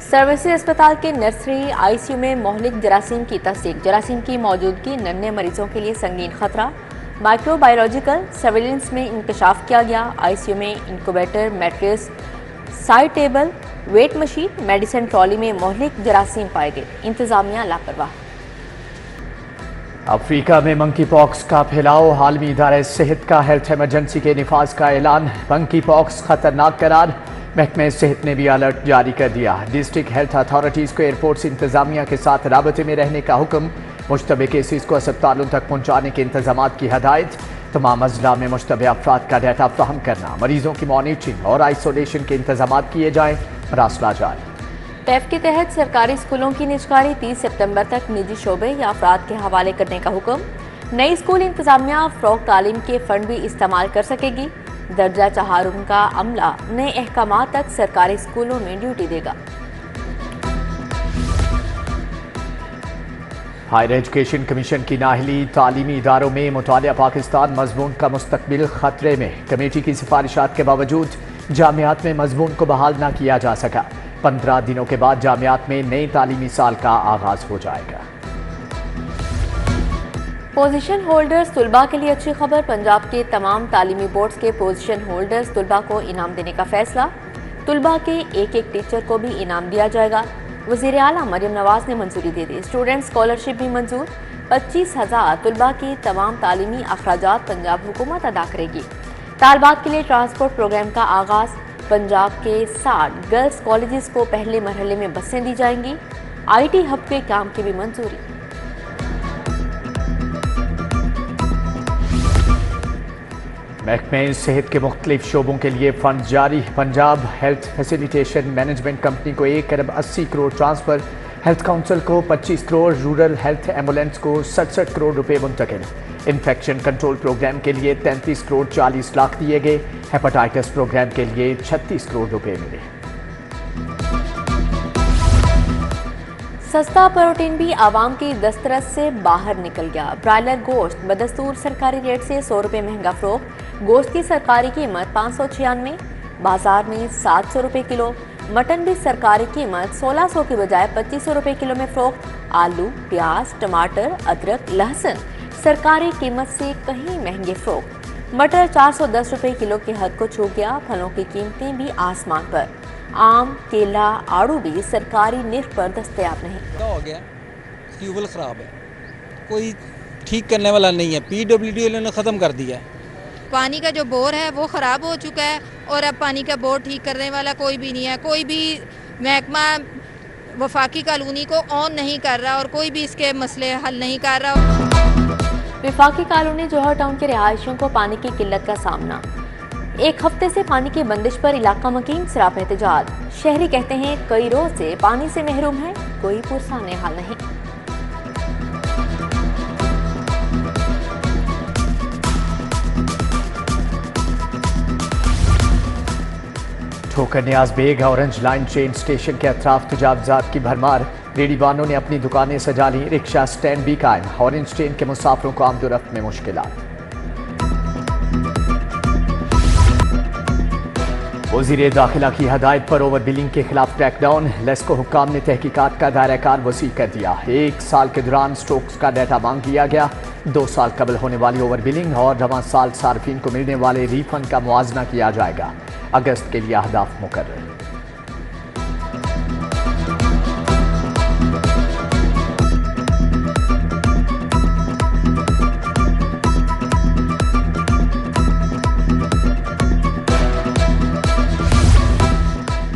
Services अस्पताल के nursery ICU में मोहलिक जरासीम की तस्दीक। जरासीम की मौजूदगी नन्हे मरीजों के लिए संगीन खतरा। माइक्रोबायोलॉजिकल सर्विलेंस में इंकशाफ किया गया। आईसीयू में incubator, mattress, side table, weight machine, medicine trolley में मोहलिक जरासीम पाए गए। इंतजामिया लापरवाह। अफ्रीका में मंकी पॉक्स का फैलाव। आलमी इदारे सेहत का हेल्थ इमरजेंसी के निफाज का ऐलान। मंकी पॉक्स खतरनाक करार। महकमे सेहत ने भी अलर्ट जारी कर दिया। डिस्ट्रिक्ट हेल्थ अथॉरिटीज़ को एयरपोर्ट्स इंतजामिया के साथ राबते में रहने का हुक्म। मुश्तबे केसेस को अस्पतालों तक पहुँचाने के इंतजाम की हदायत। तमाम अजला में मुश्तबे अफराद का डाटा फ्राहम करना, मरीजों की मॉनिटरिंग और आइसोलेशन के इंतजाम किए जाएँ। मरासला जारी। पैफ के तहत सरकारी स्कूलों की निजकारी 30 सितंबर तक निजी शोबे या अफराद के हवाले करने का हुक्म। नई स्कूल इंतजामिया फ़रोग़ तालीम के फंड भी इस्तेमाल कर सकेगी। दर्जा चहारुम का अमला नए अहकाम तक सरकारी स्कूलों में ड्यूटी देगा। हायर एजुकेशन कमीशन की नाअहली। तालीमी इदारों में मुतालिया पाकिस्तान मजमून का मुस्तकबिल खतरे में। कमेटी की सिफारिशात के बावजूद जामियात में मजमून को बहाल न किया जा सका। 15 दिनों के बाद जामियात में नए तालीमी साल का आगाज हो जाएगा। पोजीशन होल्डर्स तुलबा के लिए अच्छी खबर। पंजाब के तमाम तालीमी बोर्ड्स के पोजीशन होल्डर्स तुलबा को इनाम देने का फैसला। तुलबा के एक एक टीचर को भी इनाम दिया जाएगा। वज़ीर आला मरियम नवाज ने मंजूरी दे दी। स्टूडेंट स्कॉलरशिप भी मंजूर। 25,000 तुलबा की तमाम तालीमी अखराजात पंजाब हुकूमत अदा करेगी। तालबात के लिए ट्रांसपोर्ट प्रोग्राम का आगाज। पंजाब के 60 गर्ल्स कॉलेजेस को पहले मरहले में बसें दी जाएंगी। IT हब के काम की भी मंजूरी। महकमे सेहत के मुख्तलिफ शोबों के लिए फंड जारी। Punjab health facilitation management company को 1 अरब 80 करोड़ ट्रांसफर। हेल्थ काउंसिल को 25 करोड़, रूरल हेल्थ एम्बुलेंस को 67 करोड़ रुपए मुंतकिल। इन्फेक्शन कंट्रोल प्रोग्राम के लिए 33 करोड़ 40 लाख दिए गए। हेपेटाइटिस प्रोग्राम के लिए 36 करोड़ रुपए मिले। सस्ता प्रोटीन भी आवाम की दस्तरस से बाहर निकल गया। ब्रायलर गोश्त बदस्तूर सरकारी रेट से 100 रुपये महंगा फरोख्त। गोश्त की सरकारी कीमत 596, बाजार में 700 रुपये किलो। मटन भी सरकारी कीमत 1600 की बजाय 2500 रुपये किलो में फरोख्त। आलू, प्याज, टमाटर, अदरक, लहसुन सरकारी कीमत से कहीं महंगे फरोख्त। मटर 410 रुपये किलो की हद को छू गया। फलों की कीमतें भी आसमान पर। आम, केला, आड़ू भी सरकारी निर्ख पर दस्तयाब नहीं। क्या हो गया? ट्यूबवेल ख़राब है, कोई ठीक करने वाला नहीं है। PWD ने ख़त्म कर दिया है। पानी का जो बोर है वो ख़राब हो चुका है और अब पानी का बोर ठीक करने वाला कोई भी नहीं है। कोई भी महकमा वफाकी कॉलोनी को ऑन नहीं कर रहा और कोई भी इसके मसले हल नहीं कर रहा। वफाकी कॉलोनी जौहर टाउन के रिहायशियों को पानी की किल्लत का सामना। एक हफ्ते से पानी की बंदिश पर इलाका मकीन सराप एहतजाज। शहरी कहते हैं कई रोज से पानी से महरूम है, कोई पुरसाने हाल नहीं। Thokar Niaz Baig orange line train station के अतराफ तजावजात की भरमार। रेडीवानों ने अपनी दुकानें सजा ली। रिक्शा स्टैंड भी कायम। ऑरेंज ट्रेन के मुसाफिरों को आमदोरफ्त में मुश्किलात। वज़ीर दाखिला की हदायत पर ओवर बिलिंग के खिलाफ क्रैकडाउन। लेस्को हुक्काम ने तहकीकात का दायरा कार वसी कर दिया। 1 साल के दौरान स्टोक्स का डाटा मांग लिया गया। 2 साल कबल होने वाली ओवर बिलिंग और रवां साल सार्फिन को मिलने वाले रिफंड का मुआवजा किया जाएगा। अगस्त के लिए अहदाफ मुकर्रर।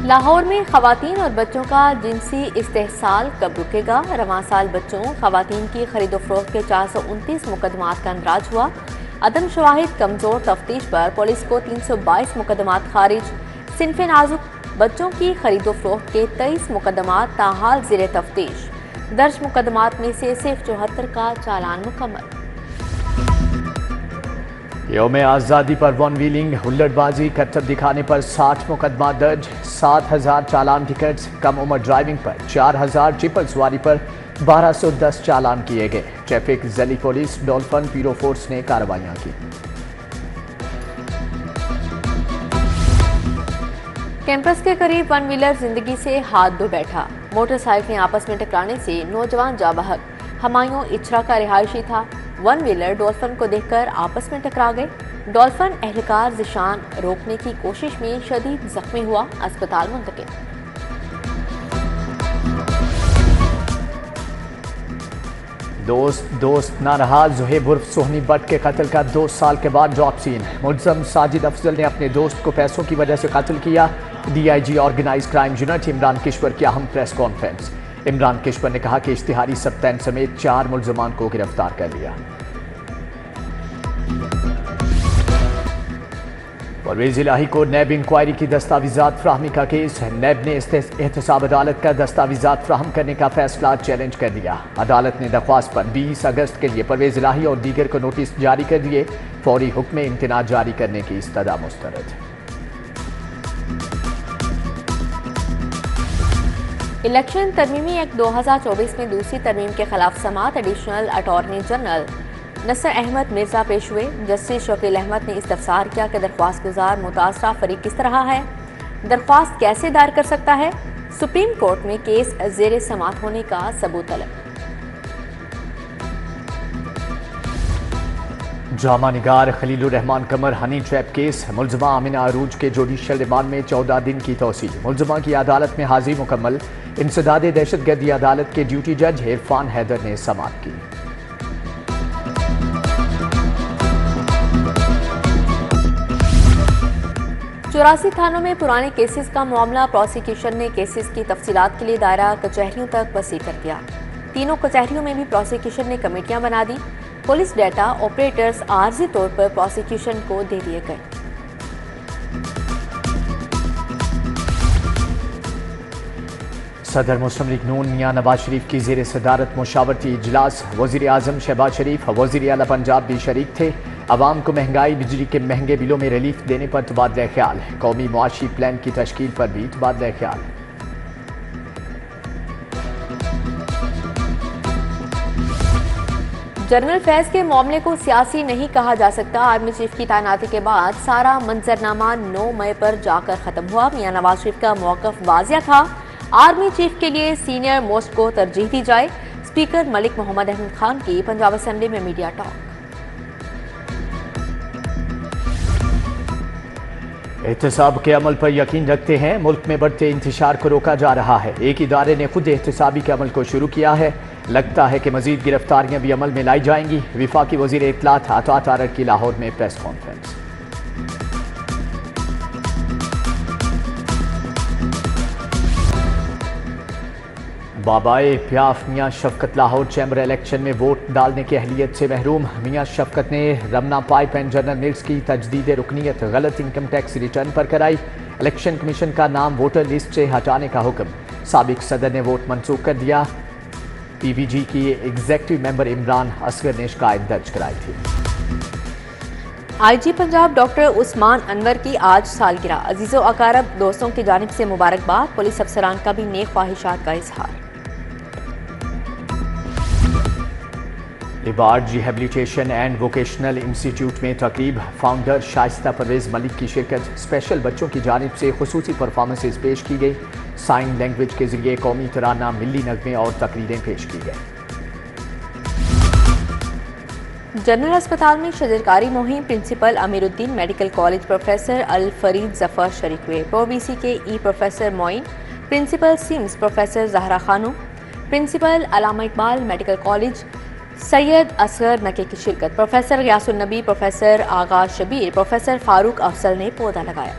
लाहौर में खवातीन और बच्चों का जिनसी इस्तेहसाल कब रुकेगा? रवां साल बच्चों खवातीन की खरीदो फरोख्त के 429 मुकदमात का अंदराज हुआ। अदम शवाहिद कमजोर तफ्तीश पर पुलिस को 322 मुकदमात खारिज। सिनफे नाजुक बच्चों की खरीदो फरोख्त के 23 मुकदमात ताहाल ज़ेरे तफ्तीश। दर्ज मुकदमात में से सिर्फ 74 का चालान मुकम्मल। यौम आज़ादी पर वन व्हीलिंग, हुल्लड़बाजी, कट्टर दिखाने पर 60 मुकदमा दर्ज। 7,000 चालान टिकट्स। कम उम्र ड्राइविंग पर 4,000, ट्रिपल सवारी पर 1210 चालान किए गए। ट्रैफिक जली पुलिस, डॉल्फिन पीरो फोर्स ने कार्रवाइयां की। कैंपस के करीब वन व्हीलर जिंदगी से हाथ धो बैठा। मोटरसाइकिलें आपस में टकराने से नौजवान जा बहक। हमायूं इचरा का रिहायशी था। वन व्हीलर डॉल्फिन को देखकर आपस में टकरा गए। डॉल्फिन एहलकार जिशान रोकने की कोशिश में शदीद जख्मी हुआ, अस्पताल मुंतकिल। दोस्त ना रहा। ज़ुहैब उर्फ सोहनी बट के कत्ल का 2 साल के बाद ड्रॉप सीन। मुल्ज़म साजिद अफजल ने अपने दोस्त को पैसों की वजह से कत्ल किया। DIG organise crime unit Imran Kishwar की अहम प्रेस कॉन्फ्रेंस। इमरान किश्वर ने कहा कि इश्तिहारी सप्तान समेत 4 मुल्ज़मान को गिरफ्तार कर लिया। परवेज़ इलाही को नैब इंक्वायरी की दस्तावेजात फ्राहमी का केस। नैब ने एहतसाब अदालत का दस्तावेजात फ्राहम करने का फैसला चैलेंज कर दिया। अदालत ने दरख्वास्त पर 20 अगस्त के लिए परवेज़ इलाही और दीगर को नोटिस जारी कर दिए। फौरी हुक्म इम्तिनाज जारी करने की इस्तदा मुस्तरद। इलेक्शन तरमीमी एक्ट 2024 में दूसरी तरमीम के खिलाफ समाअत एडिशनल अटॉर्नी जनरल नसर अहमद मिर्जा पेश हुए। जस्टिस शकील अहमद ने इस्तफसार किया कि दरख्वास्त गुजार मुतासरा फरीक किस तरह है, दरख्वास्त कैसे दायर कर सकता है। सुप्रीम कोर्ट में केस ज़ेर समाअत होने का सबूत तलब। ड्रामा निगार खलीलुर रहमान कमर हनी ट्रैप केस। मुल्ज़मा आमिना अरूज के जुडिशल रिमांड में 14 दिन की तौसील। मुल्ज़मा की अदालत में हाजिरी मुकम्मल। इंसदाद दहशतगर्दी अदालत के ड्यूटी जज इरफान हैदर ने समाअत की। चौरासी थानों में पुराने केसेस का मामला। प्रोसिक्यूशन ने केसेस की तफसीलात के लिए दायरा कचहरियों तक वसी कर दिया। तीनों कचहरियों में भी प्रोसिक्यूशन ने कमेटियां बना दी। पुलिस डेटा ऑपरेटर्स आर्जी तौर पर प्रोसिक्यूशन को दे दिए गए। सदर मुस्लिम लीग नून मियां नवाज शरीफ की ज़ेर सदारत मुशावरती इजलास। वज़ीर आज़म शहबाज शरीफ, वज़ीर आला पंजाब भी शरीक थे। अवाम को महंगाई, बिजली के महंगे बिलों में रिलीफ देने पर तबादला ख्याल। कौमी मुआशी प्लान की तश्कील पर भी तबादला ख्याल। जनरल फैज के मामले को सियासी नहीं कहा जा सकता। आर्मी चीफ की तैनाती के बाद सारा मंजरनामा 9 मई पर जाकर खत्म हुआ। मियां नवाज शरीफ का मौक़िफ़ वाज़िया था। आर्मी चीफ के लिए सीनियर मोस्ट को तरजीह दी जाए। स्पीकर मलिक मोहम्मद अहमद खान की पंजाब असेंबली में मीडिया टॉक। एहतसाब के अमल पर यकीन रखते हैं। मुल्क में बढ़ते इंतशार को रोका जा रहा है। एक इदारे ने खुद एहतसाबी के अमल को शुरू किया है। लगता है कि मजीद गिरफ्तारियां भी अमल में लाई जाएंगी। विफाकी वजीर इत्तलात अता तारक की लाहौर में प्रेस कॉन्फ्रेंस। बाबाए प्याफ मियां शफकत लाहौर चैम्बर इलेक्शन में वोट डालने की अहलियत से महरूम। मियां शफकत ने Ramna pipe and general mills की तजदीद रुकनीत गलत इनकम टैक्स रिटर्न पर कराई। इलेक्शन कमीशन का नाम वोटर लिस्ट से हटाने का हुक्म। साबिक सदर ने वोट मंसूख कर दिया। PVG की एग्जेक्टिव मेंबर इमरान असगर ने शिकायत दर्ज कराई थी। IG पंजाब डॉक्टर उस्मान अनवर की आज सालगिरह। अजीज़ो अकारब दोस्तों की जानिब से मुबारकबाद। पुलिस अफसरान का भी नेक ख्वाहिशात का इजहार। लिबार्ड रिहेबिलिटेशन एंड वोकेशनल इंस्टीट्यूट में तकरीब। फाउंडर शाइस्ता परवेज मलिक की शिरकत। स्पेशल बच्चों की जानिब से खुसूसी परफॉर्मेंसेज पेश की गई। साइन लैंग्वेज के जरिए कौमी तराना, मिली नगमे और तकरीरें पेश की गई। जनरल अस्पताल में शजरकारी मुहिम। Principal Amiruddin, medical college professor Al Farid Zafar शरीक हुए। ProBC के professor Moin, principal SIMS professor Zahra Khanum, principal Allama Iqbal medical college Syed Asghar नके की शिरकत। Professor Ghiasun Nabi, professor Agha Shabir, professor Farooq Afzal ने पौधा लगाया।